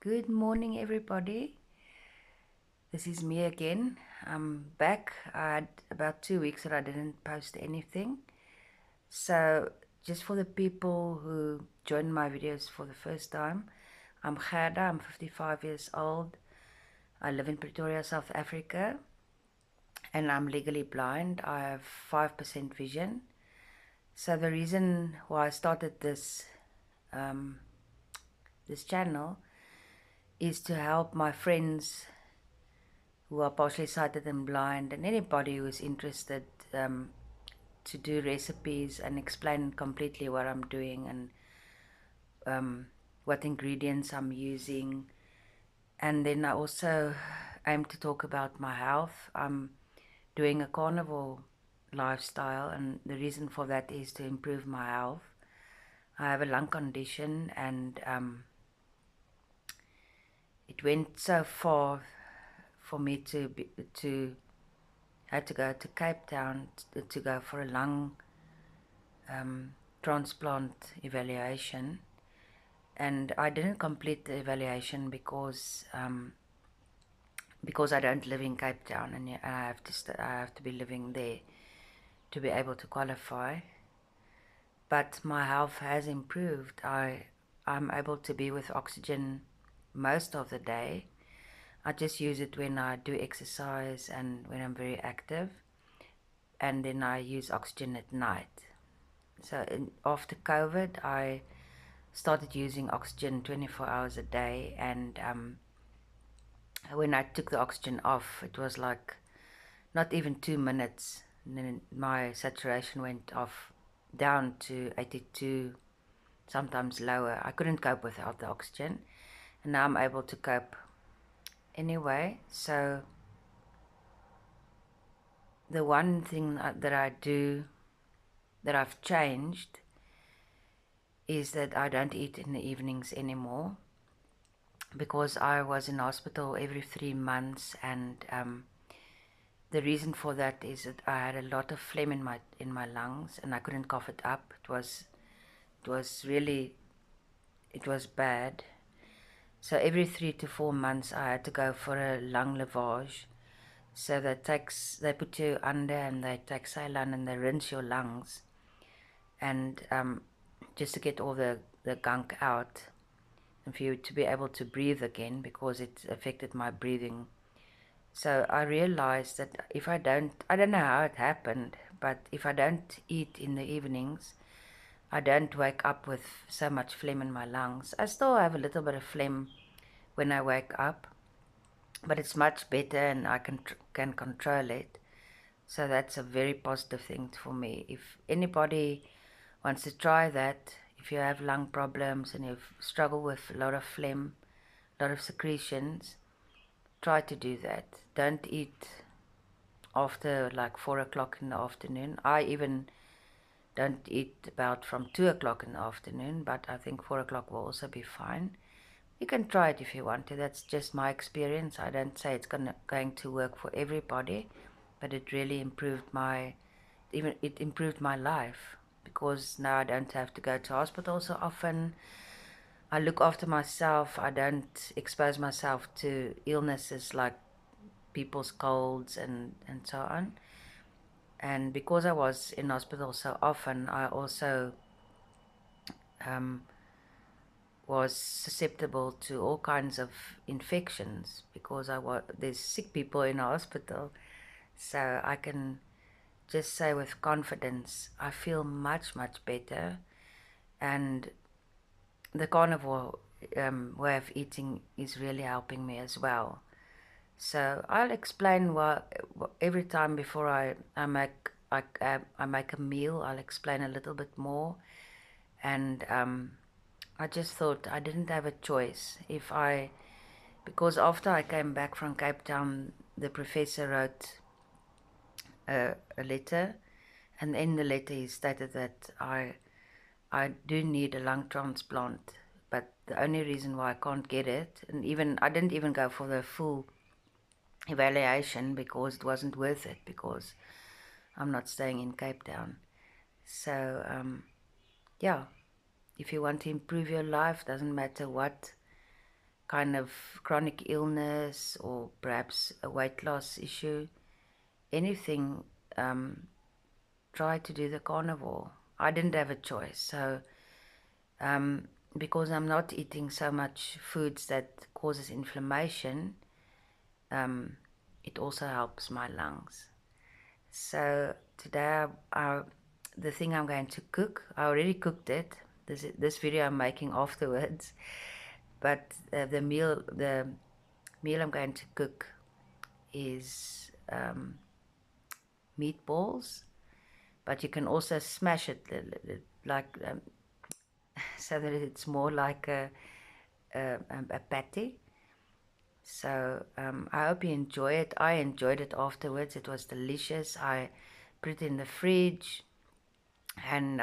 Good morning, everybody. This is me again. I'm back. I had about 2 weeks that I didn't post anything. So, just for the people who joined my videos for the first time, I'm Gerda. I'm 55 years old. I live in Pretoria, South Africa, and I'm legally blind. I have 5% vision. So, the reason why I started this channel is to help my friends who are partially sighted and blind, and anybody who is interested, to do recipes and explain completely what I'm doing and what ingredients I'm using. And then I also aim to talk about my health. I'm doing a carnivore lifestyle, and the reason for that is to improve my health. I have a lung condition, and it went so far for me to had to go to Cape Town to go for a lung transplant evaluation, and I didn't complete the evaluation because I don't live in Cape Town, and I have to be living there to be able to qualify. But my health has improved. I'm able to be with oxygen most of the day. I just use it when I do exercise and when I'm very active, and then I use oxygen at night. So after COVID, I started using oxygen 24 hours a day, and when I took the oxygen off, it was like not even 2 minutes, and then my saturation went off down to 82, sometimes lower. I couldn't cope without the oxygen, and now I'm able to cope anyway. So the one thing that I do, that I've changed, is that I don't eat in the evenings anymore, because I was in hospital every 3 months, and the reason for that is that I had a lot of phlegm in my lungs, and I couldn't cough it up. It was bad. So every 3 to 4 months I had to go for a lung lavage. So they put you under, and they take saline and they rinse your lungs, and just to get all the gunk out, and for you to be able to breathe again, because it affected my breathing. So I realized that I don't know how it happened, but if I don't eat in the evenings, I don't wake up with so much phlegm in my lungs. I still have a little bit of phlegm when I wake up, but it's much better, and I can control it. So that's a very positive thing for me. If anybody wants to try that, if you have lung problems and you struggle with a lot of phlegm, a lot of secretions, try to do that. Don't eat after like 4 o'clock in the afternoon. I even don't eat about from 2 o'clock in the afternoon, but I think 4 o'clock will also be fine. You can try it if you want to. That's just my experience. I don't say it's going to work for everybody, but it really improved my life, because now I don't have to go to hospital so often. I look after myself. I don't expose myself to illnesses like people's colds and so on. And because I was in hospital so often, I also was susceptible to all kinds of infections, because there's sick people in a hospital. So I can just say with confidence, I feel much, much better. And the carnivore way of eating is really helping me as well. So I'll explain every time before I make a meal. I'll explain a little bit more, and I just thought I didn't have a choice. Because after I came back from Cape Town, the professor wrote a letter, and in the letter he stated that I do need a lung transplant, but the only reason why I can't get it, and even I didn't even go for the full evaluation because it wasn't worth it, because I'm not staying in Cape Town. So yeah, if you want to improve your life, doesn't matter what kind of chronic illness or perhaps a weight loss issue, anything, try to do the carnivore. I didn't have a choice. So because I'm not eating so much foods that causes inflammation, it also helps my lungs. So today, the thing I'm going to cook, I already cooked it. This video I'm making afterwards, but the meal I'm going to cook is meatballs, but you can also smash it like so that it's more like a patty. So I hope you enjoy it. I enjoyed it afterwards. It was delicious. I put it in the fridge, and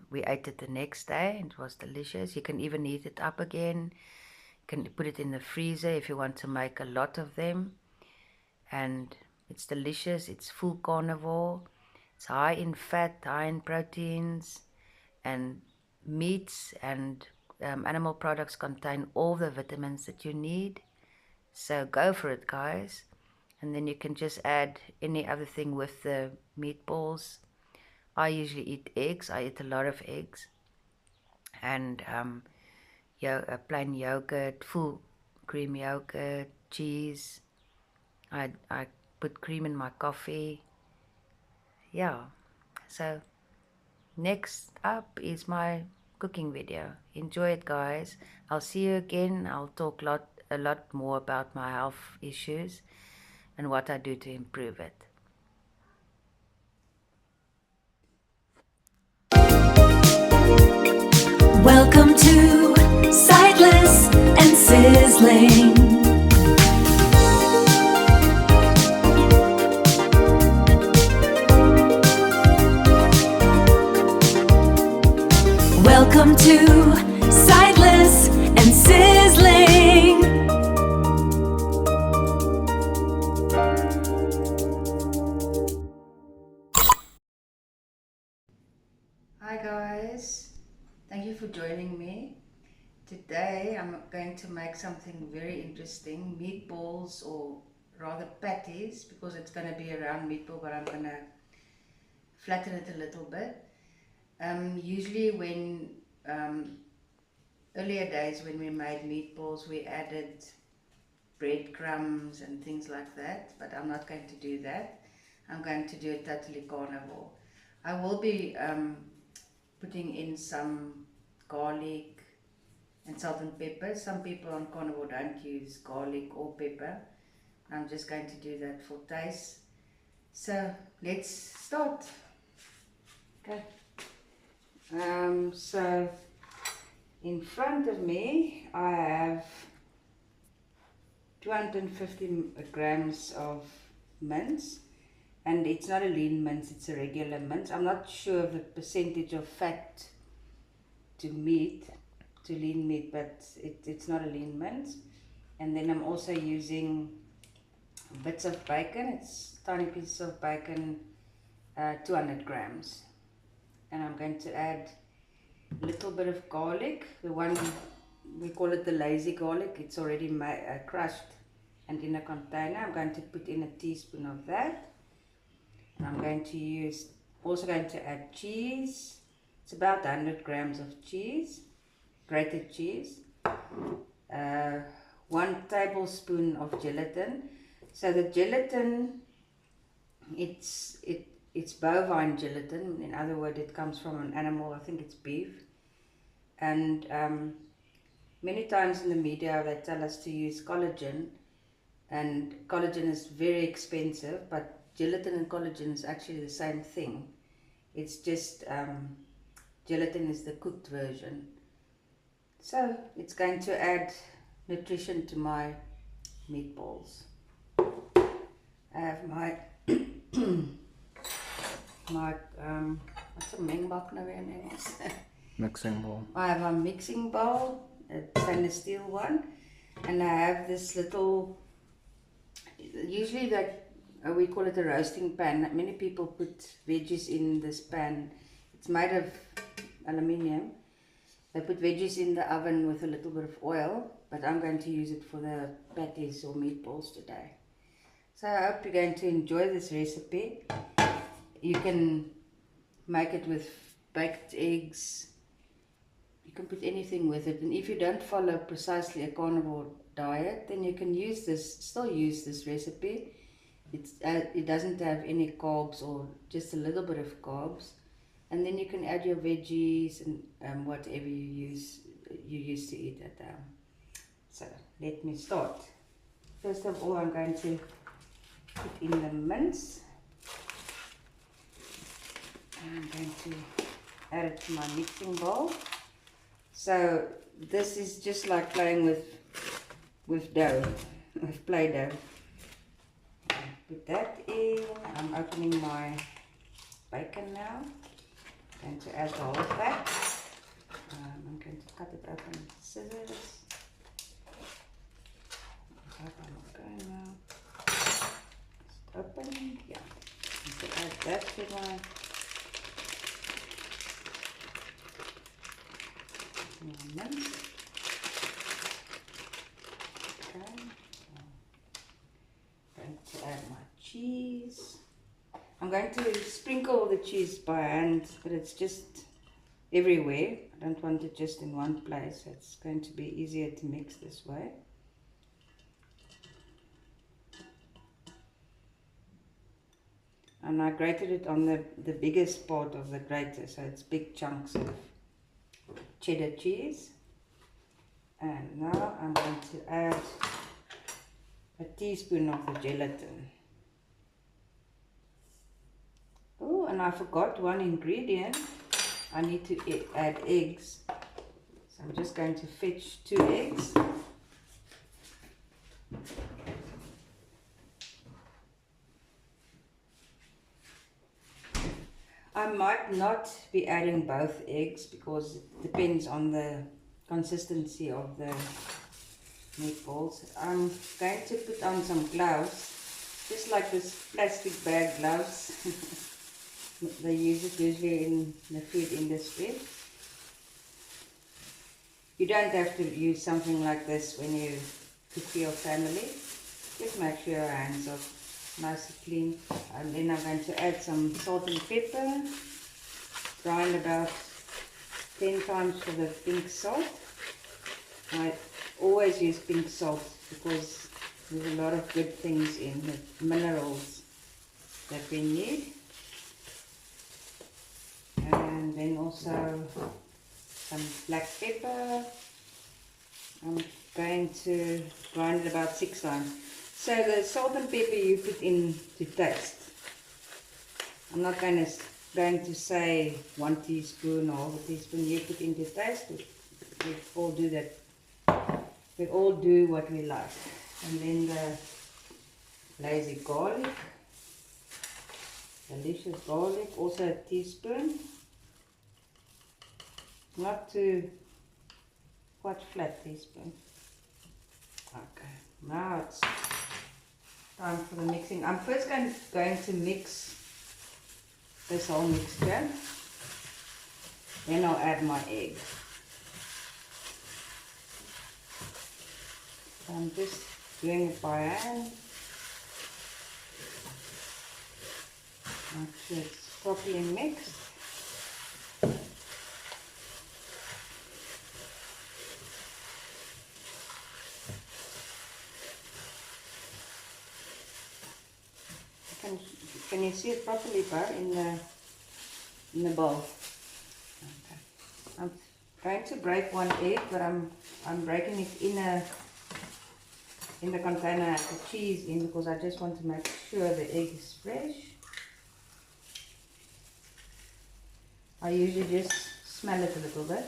we ate it the next day, and it was delicious. You can even heat it up again. You can put it in the freezer if you want to make a lot of them, and it's delicious. It's full carnivore. It's high in fat, high in proteins, and meats and animal products contain all the vitamins that you need. So go for it, guys. And then you can just add any other thing with the meatballs. I usually eat eggs. I eat a lot of eggs. And plain yogurt, full cream yogurt, cheese. I put cream in my coffee. Yeah. So next up is my cooking video. Enjoy it, guys. I'll see you again. I'll talk a lot more about my health issues and what I do to improve it. Welcome to Sightless and Sizzling. Welcome to Sightless and Sizzling. Hi guys, thank you for joining me. Today I'm going to make something very interesting, meatballs, or rather patties, because it's going to be a round meatball, but I'm going to flatten it a little bit. Usually when earlier days when we made meatballs, we added breadcrumbs and things like that, but I'm not going to do that. I'm going to do it totally carnivore. I will be putting in some garlic and salt and pepper. Some people on carnivore don't use garlic or pepper. I'm just going to do that for taste. So let's start. Okay. So in front of me I have 250 grams of mince, and it's not a lean mince, it's a regular mince. I'm not sure of the percentage of fat to lean meat, but it's not a lean mince. And then I'm also using bits of bacon. It's tiny pieces of bacon, 200 grams. And I'm going to add a little bit of garlic, the one we call it the lazy garlic. It's already crushed and in a container. I'm going to put in a teaspoon of that. And I'm going to also going to add cheese. It's about 100 grams of cheese, grated cheese. 1 tablespoon of gelatin. So the gelatin, it's bovine gelatin. In other words, it comes from an animal. I think it's beef. And many times in the media they tell us to use collagen, and collagen is very expensive, but gelatin and collagen is actually the same thing. It's just gelatin is the cooked version. So it's going to add nutrition to my meatballs. I have my what's a mengbak nou weer in Engels? Mixing bowl. I have a mixing bowl, a stainless steel one, and I have this little, usually we call it a roasting pan. Many people put veggies in this pan. It's made of aluminium, They put veggies in the oven with a little bit of oil, but I'm going to use it for the patties or meatballs today. So I hope you're going to enjoy this recipe. You can make it with baked eggs. You can put anything with it, and if you don't follow precisely a carnivore diet, then you can use this, still use this recipe. It doesn't have any carbs or just a little bit of carbs, and then you can add your veggies and whatever you used to eat at home. So let me start. First of all, I'm going to put in the mince. And I'm going to add it to my mixing bowl. So this is just like playing with dough, with Play-Doh. Put that in. I'm opening my bacon now. I'm going to add the whole pack. I'm going to cut it open with scissors. I hope I'm not going now. Just open. Yeah. I'm going to add that to my mince. Okay. I'm going to add my cheese. I'm going to sprinkle the cheese by hand, but it's just everywhere. I don't want it just in one place. It's going to be easier to mix this way. And I grated it on the biggest part of the grater, so it's big chunks of cheddar cheese. And now I'm going to add a teaspoon of the gelatin. Oh, and I forgot one ingredient. I need to add eggs. So I'm just going to fetch 2 eggs. I might not be adding both eggs because it depends on the consistency of the meatballs. I'm going to put on some gloves, just like this plastic bag gloves. They use it usually in the food industry. You don't have to use something like this when you cook for your family. Just make sure your hands are nice and clean. And then I'm going to add some salt and pepper. Grind about 10 times for the pink salt. I always use pink salt because there's a lot of good things in the minerals that we need. And then also some black pepper. I'm going to grind it about 6 times. So the salt and pepper you put in to taste. I'm not going to say 1 teaspoon or 1/2 teaspoon. You put into taste. We all do that. We all do what we like. And then the lazy garlic. Delicious garlic. Also a teaspoon. Not too quite flat teaspoon. Okay. Now it's time for the mixing. I'm first going to mix this whole mixture. Then I'll add my egg. So I'm just doing it by hand. Make sure it's properly mixed. Can you see it properly, Bo, in the bowl? Okay. I'm going to break 1 egg, but I'm breaking it in the container I have the cheese in because I just want to make sure the egg is fresh. I usually just smell it a little bit. It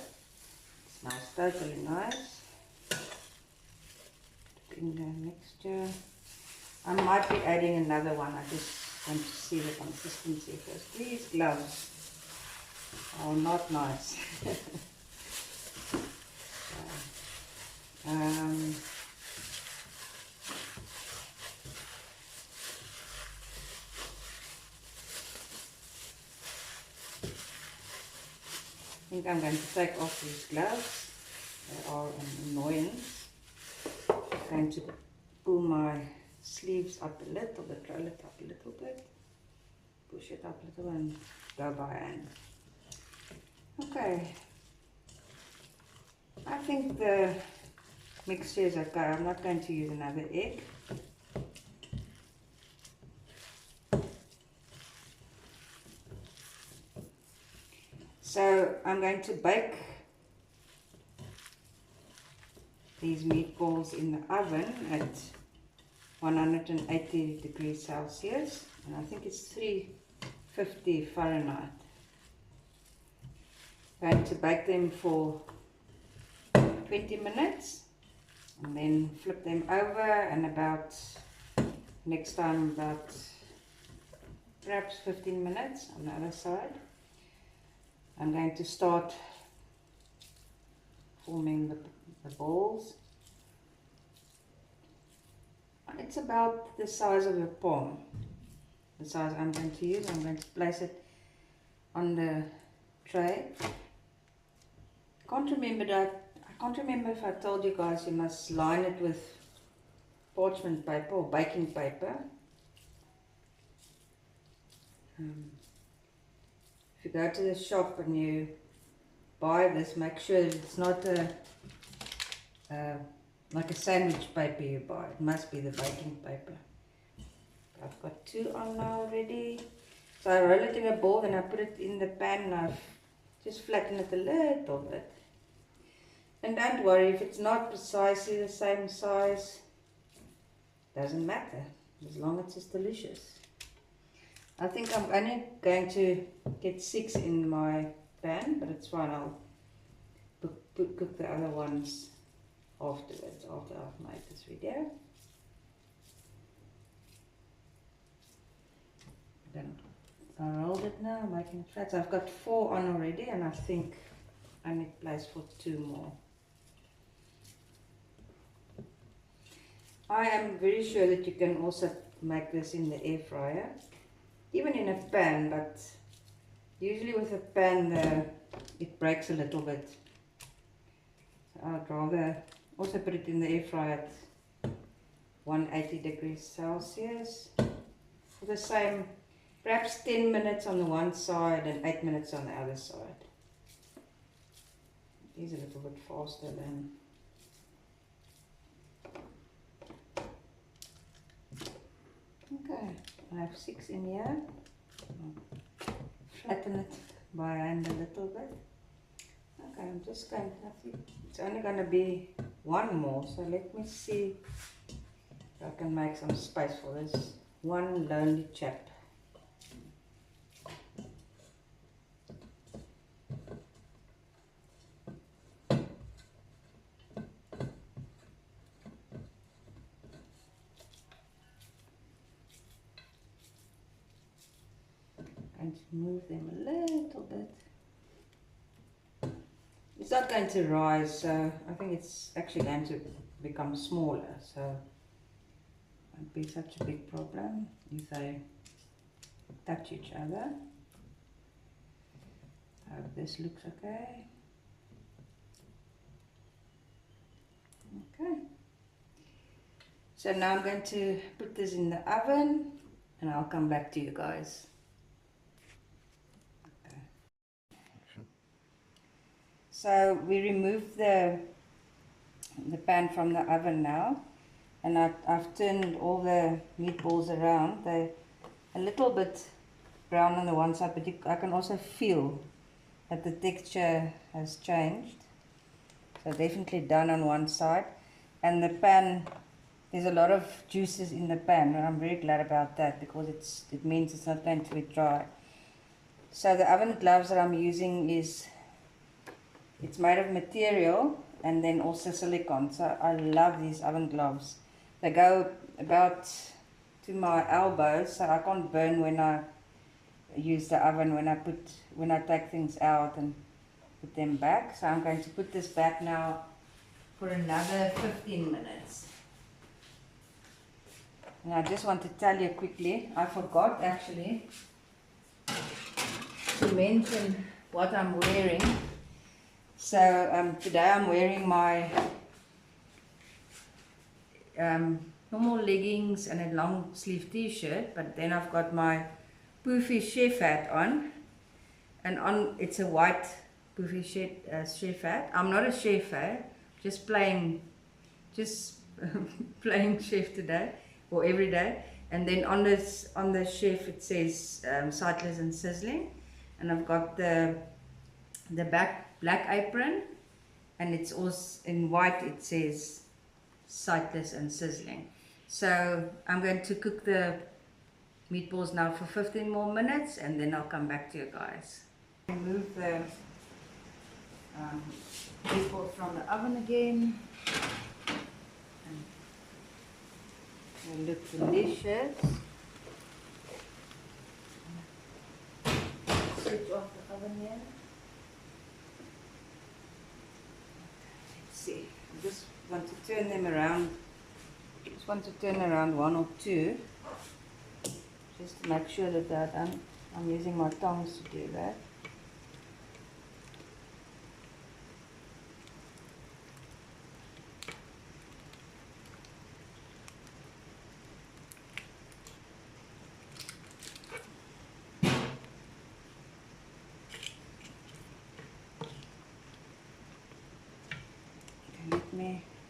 smells totally nice. Put in the mixture. I might be adding another one. I just want to see the consistency first. These gloves are not nice. I think think I'm going to take off these gloves. They are an annoyance. I'm going to pull my sleeves up a little bit, roll it up a little bit, push it up a little and go by hand. Okay, I think the mixture is okay. I'm not going to use another egg. So I'm going to bake these meatballs in the oven at 180 degrees Celsius, and I think it's 350 Fahrenheit. I'm going to bake them for 20 minutes and then flip them over, and about next time about perhaps 15 minutes on the other side. I'm going to start forming the balls. It's about the size of your palm, the size I'm going to use. I'm going to place it on the tray. I can't remember if I told you guys you must line it with parchment paper or baking paper. If you go to the shop and you buy this, make sure it's not like a sandwich paper you buy. It must be the baking paper. I've got 2 on now already. So I roll it in a ball and I put it in the pan and I've just flattened it a little bit. And don't worry if it's not precisely the same size, doesn't matter, as long as it's delicious. I think I'm only going to get 6 in my pan, but it's fine. I'll cook the other ones afterwards, after I've made this video. Then I rolled it now, making it flat. So I've got 4 on already, and I think I need place for 2 more. I am very sure that you can also make this in the air fryer, even in a pan, but usually with a pan it breaks a little bit. So I'd rather also put it in the air fryer at 180 degrees Celsius for the same, perhaps 10 minutes on the one side and 8 minutes on the other side. It is a little bit faster than okay. I have 6 in here. I'll flatten it by hand a little bit. Okay, I'm just going to, I think it's only going to be 1 more, so let me see if I can make some space for this one lonely chap. And move them a little bit. It's not going to rise, so I think it's actually going to become smaller, so it won't be such a big problem if they touch each other. I hope this looks okay. Okay. So now I'm going to put this in the oven and I'll come back to you guys. So we removed the pan from the oven now, and I've turned all the meatballs around. They're a little bit brown on the one side, but I can also feel that the texture has changed. So definitely done on one side, and the pan, there's a lot of juices in the pan, and I'm very glad about that because it means it's not going to be dry. So the oven gloves that I'm using it's made of material and then also silicone. So I love these oven gloves. They go about to my elbows, so I can't burn when I use the oven, when I take things out and put them back. So I'm going to put this back now for another 15 minutes. And I just want to tell you quickly, I forgot actually to mention what I'm wearing. So today I'm wearing my normal leggings and a long sleeve t-shirt, but then I've got my poofy chef hat on, and on it's a white poofy chef hat. I'm not a chef, just playing playing chef today or every day. And then on the chef it says sightless and sizzling, and I've got the black apron, and it's also in white, it says sightless and sizzling. So I'm going to cook the meatballs now for 15 more minutes, and then I'll come back to you guys. Remove the meatballs from the oven again. They look delicious. Switch off the oven here. Let's see. I just want to turn them around. Just want to turn around one or two, just to make sure that they're done. I'm using my tongs to do that.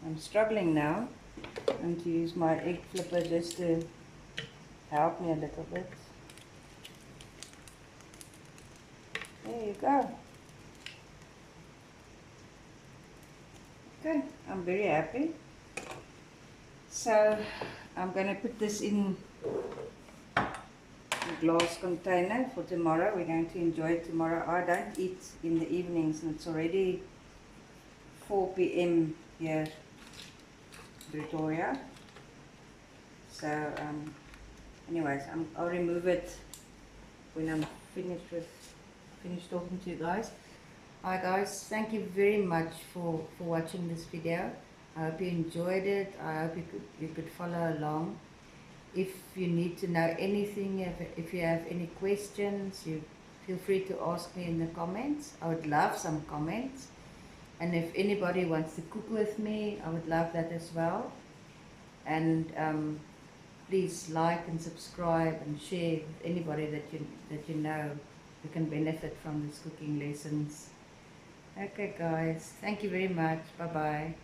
I'm struggling now. I'm going to use my egg flipper just to help me a little bit. There you go. Okay, I'm very happy. So I'm going to put this in a glass container for tomorrow. We're going to enjoy it tomorrow. I don't eat in the evenings, and it's already 4 p.m. here in Pretoria. So anyways, I'll remove it when I'm finished talking to you guys. Hi guys, thank you very much for watching this video. I hope you enjoyed it. I hope you could follow along. If you need to know anything, if you have any questions, you feel free to ask me in the comments. I would love some comments. And if anybody wants to cook with me, I would love that as well. And please like and subscribe and share with anybody that you know who can benefit from these cooking lessons. Okay guys, thank you very much. Bye bye.